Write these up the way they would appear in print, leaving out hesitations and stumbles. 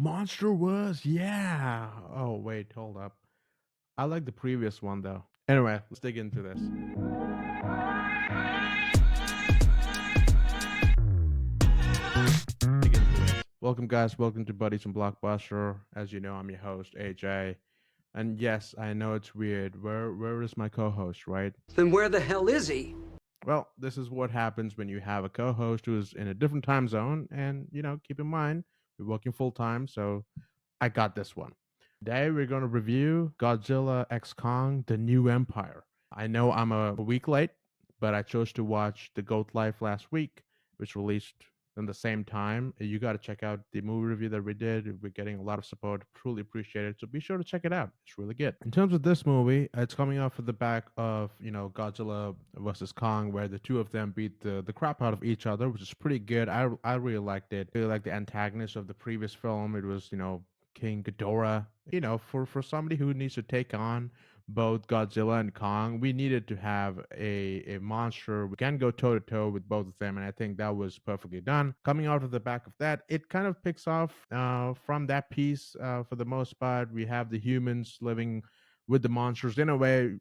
Monsterverse, yeah. Oh wait, hold up. I like the previous one though. Anyway, let's dig into this. Dig into it. Welcome, guys. Welcome to Buddies and Blockbuster. As you know, I'm your host, AJ. And yes, I know it's weird. Where is my co-host, right? Then where the hell is he? Well, this is what happens when you have a co-host who is in a different time zone. And keep in mind, we're working full time, so I got this one. Today we're going to review Godzilla X Kong: The New Empire. I know I'm a week late, but I chose to watch The Goat Life last week, which released in the same time. You got to check out the movie review that we did. We're getting a lot of support. Truly appreciate it. So be sure to check it out. It's really good. In terms of this movie, it's coming off of the back of, Godzilla versus Kong, where the two of them beat the crap out of each other, which is pretty good. I really liked it. Really like the antagonist of the previous film. It was, King Ghidorah. For somebody who needs to take on both Godzilla and Kong, we needed to have a monster we can go toe to toe with both of them, and I think that was perfectly done. Coming out of the back of that, it kind of picks off from that piece. For the most part, we have the humans living with the monsters in a way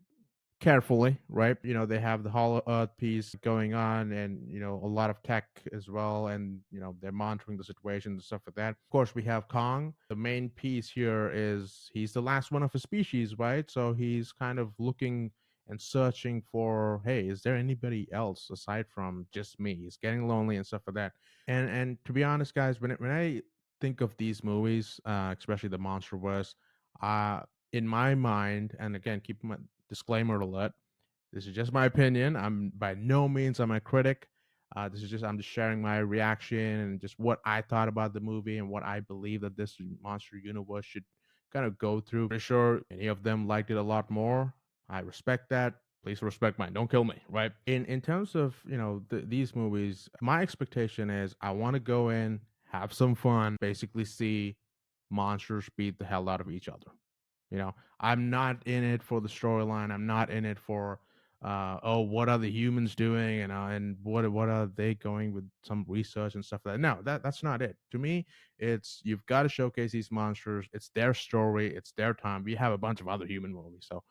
carefully, right? They have the Hollow Earth piece going on, and a lot of tech as well, and they're monitoring the situation and stuff like that. Of course, we have Kong. The main piece here is he's the last one of his species, right? So he's kind of looking and searching for, hey, is there anybody else aside from just me? He's getting lonely and stuff like that. And to be honest, guys, when I think of these movies, especially the MonsterVerse, uh, in my mind, and again, keep my disclaimer alert. This is just my opinion. I'm by no means I'm a critic. This is just I'm just sharing my reaction and just what I thought about the movie and what I believe that this monster universe should kind of go through. Pretty sure any of them liked it a lot more. I respect that. Please respect mine. Don't kill me, right? In terms of these movies, my expectation is I want to go in, have some fun, basically see monsters beat the hell out of each other. I'm not in it for the storyline. I'm not in it for oh, what are the humans doing, and what are they going with some research and stuff like that. No, that's not it. To me, it's you've got to showcase these monsters. It's their story. It's their time. We have a bunch of other human movies, so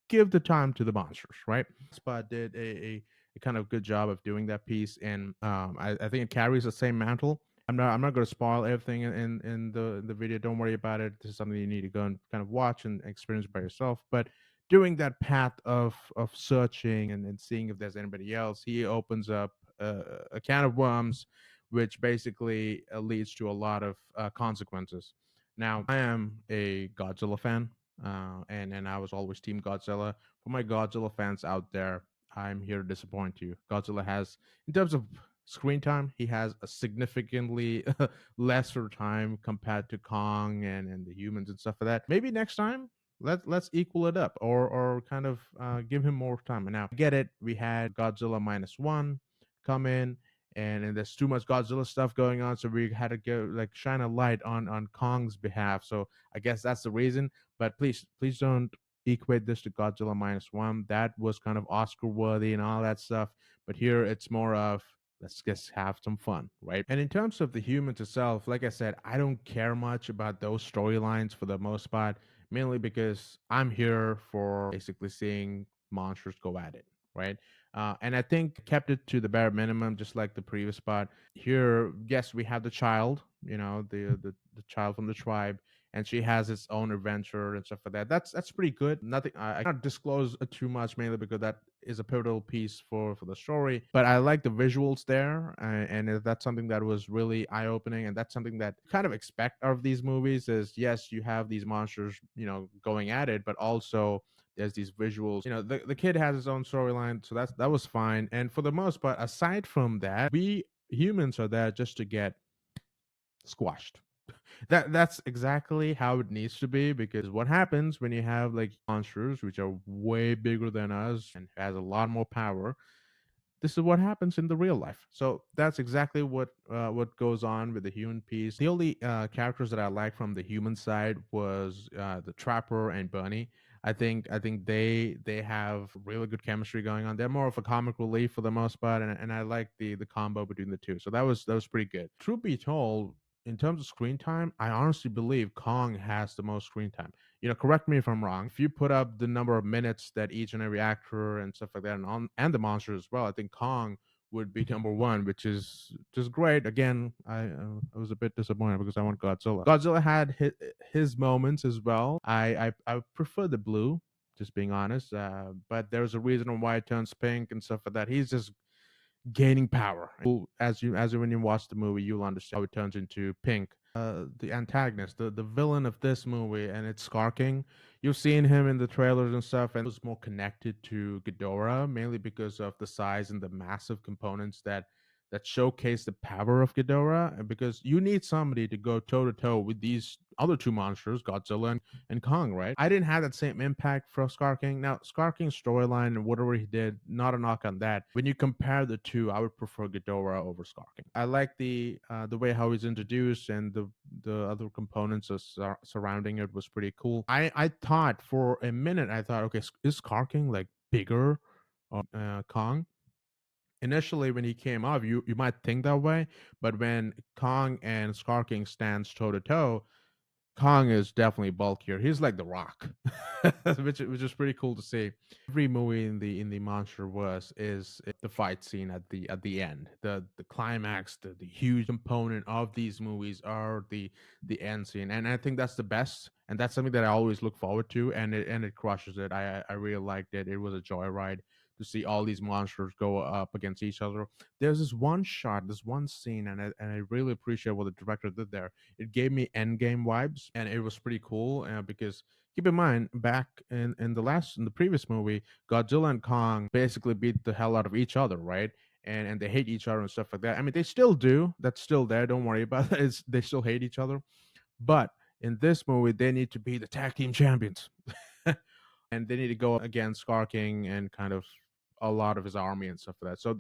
give the time to the monsters, right? Spot did a kind of good job of doing that piece, and I think it carries the same mantle. I'm not going to spoil everything in the video. Don't worry about it. This is something you need to go and kind of watch and experience by yourself. But doing that path of searching and seeing if there's anybody else, he opens up a can of worms, which basically leads to a lot of consequences. Now, I am a Godzilla fan, and I was always Team Godzilla. For my Godzilla fans out there, I'm here to disappoint you. Godzilla has, in terms of screen time, he has a significantly lesser time compared to Kong and the humans and stuff like that. Maybe next time let's equal it up or kind of give him more time. And now I get it. We had Godzilla -1 come in, and there's too much Godzilla stuff going on, so we had to go like shine a light on Kong's behalf. So I guess that's the reason. But please don't equate this to Godzilla -1. That was kind of Oscar worthy and all that stuff. But here it's more of let's just have some fun, right? And in terms of the humans itself, like I said, I don't care much about those storylines for the most part, mainly because I'm here for basically seeing monsters go at it, right? And I think kept it to the bare minimum, just like the previous part. Here, yes, we have the child, the child from the tribe, and she has its own adventure and stuff like that. That's pretty good. Nothing I cannot disclose too much, mainly because that is a pivotal piece for the story. But I like the visuals there, and that's something that was really eye opening, and that's something that kind of expect of these movies. Is yes, you have these monsters, going at it, but also there's these visuals. The kid has his own storyline, so that was fine. And for the most part, aside from that, we humans are there just to get squashed. That's exactly how it needs to be, because what happens when you have like monsters which are way bigger than us and has a lot more power, this is what happens in the real life. So that's exactly what goes on with the human piece. The only characters that I like from the human side was the Trapper and Bunny. I think they have really good chemistry going on. They're more of a comic relief for the most part, and I like the combo between the two. So that was pretty good. Truth be told, in terms of screen time, I honestly believe Kong has the most screen time. Correct me if I'm wrong. If you put up the number of minutes that each and every actor and stuff like that, and the monsters as well, I think Kong would be number one, which is just great. Again, I was a bit disappointed because I want Godzilla. Godzilla had his moments as well. I prefer the blue, just being honest. But there's a reason why it turns pink and stuff like that. He's just gaining power. As you when you watch the movie, you'll understand how it turns into pink. The antagonist, the villain of this movie, and it's Scar King. You've seen him in the trailers and stuff, and it was more connected to Ghidorah, mainly because of the size and the massive components that showcase the power of Ghidorah. And because you need somebody to go toe to toe with these other two monsters, Godzilla and Kong, right? I didn't have that same impact for Scar King. Now, Scar King's storyline and whatever he did, not a knock on that. When you compare the two, I would prefer Ghidorah over Scar King. I like the way how he's introduced, and the other components surrounding it was pretty cool. I thought for a minute, I thought, okay, is Scar King like bigger Kong? Initially when he came up, you might think that way, but when Kong and Scar King stands toe to toe, Kong is definitely bulkier. He's like the Rock, which is pretty cool to see. Every movie in the MonsterVerse is the fight scene at the end, the climax, the huge component of these movies are the end scene, and I think that's the best, and that's something that I always look forward to, and it crushes it. I really liked it. It was a joyride to see all these monsters go up against each other. There's this one shot, this one scene, and I really appreciate what the director did there. It gave me Endgame vibes, and it was pretty cool because keep in mind, back in the previous movie, Godzilla and Kong basically beat the hell out of each other, right? And they hate each other and stuff like that. I mean, they still do. That's still there. Don't worry about it. They still hate each other. But in this movie, they need to be the tag team champions. And they need to go against Scar King and kind of a lot of his army and stuff like that. So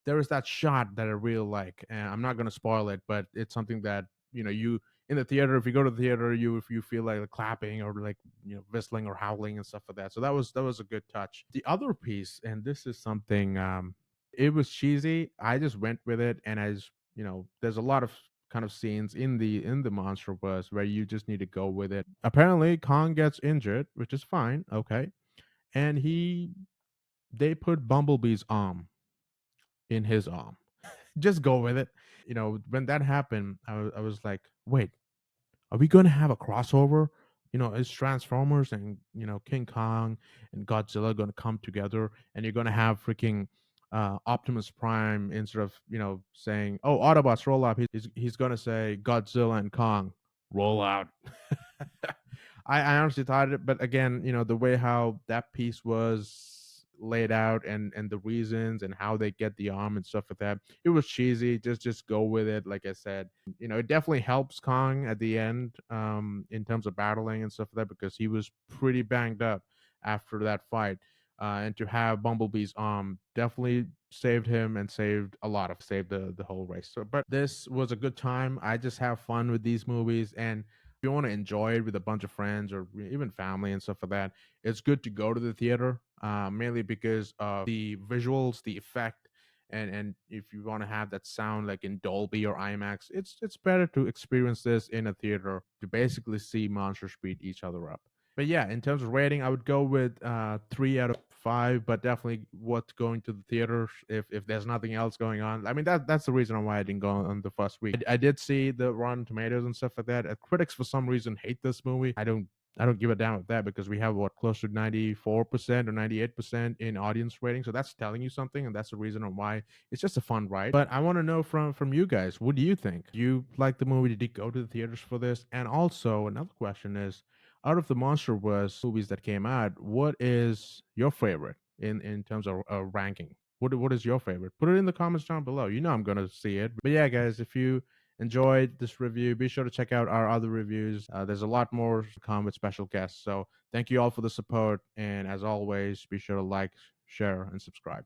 there is that shot that I really like, and I'm not going to spoil it, but it's something that you in the theater. If you go to the theater, if you feel like clapping or like whistling or howling and stuff like that. So that was a good touch. The other piece, and this is something, it was cheesy. I just went with it, and I just there's a lot of kind of scenes in the Monsterverse where you just need to go with it. Apparently, Kong gets injured, which is fine, okay, and they put Bumblebee's arm in his arm. Just go with it. When that happened, I was like, wait, are we going to have a crossover? Is Transformers and King Kong and Godzilla going to come together, and you're going to have freaking Optimus Prime, instead of saying, "Oh, Autobots roll up," he's going to say, "Godzilla and Kong roll out." I honestly thought it, but again, the way how that piece was laid out, and the reasons and how they get the arm and stuff like that, it was cheesy. Just go with it. Like I said, it definitely helps Kong at the end, in terms of battling and stuff like that, because he was pretty banged up after that fight. And to have Bumblebee's arm definitely saved him, and saved the whole race. So, but this was a good time. I just have fun with these movies, and if you want to enjoy it with a bunch of friends or even family and stuff like that, it's good to go to the theater, mainly because of the visuals, the effect, and if you want to have that sound like in Dolby or IMAX, it's better to experience this in a theater to basically see monsters beat each other up. But yeah, in terms of rating, I would go with 3 out of 5, but definitely worth going to the theater if there's nothing else going on. I mean, that's the reason why I didn't go on the first week. I did see the Rotten Tomatoes and stuff like that. Critics for some reason hate this movie. I don't give a damn with that, because we have what, close to 94% or 98% in audience rating. So that's telling you something, and that's the reason on why it's just a fun ride. But I want to know from you guys, what do you think? Do you like the movie? Did you go to the theaters for this? And also another question is, out of the MonsterVerse movies that came out, what is your favorite in terms of ranking? What is your favorite? Put it in the comments down below. I'm gonna see it. But yeah, guys, if you enjoyed this review, be sure to check out our other reviews. There's a lot more to come with special guests. So thank you all for the support, and as always, be sure to like, share, and subscribe.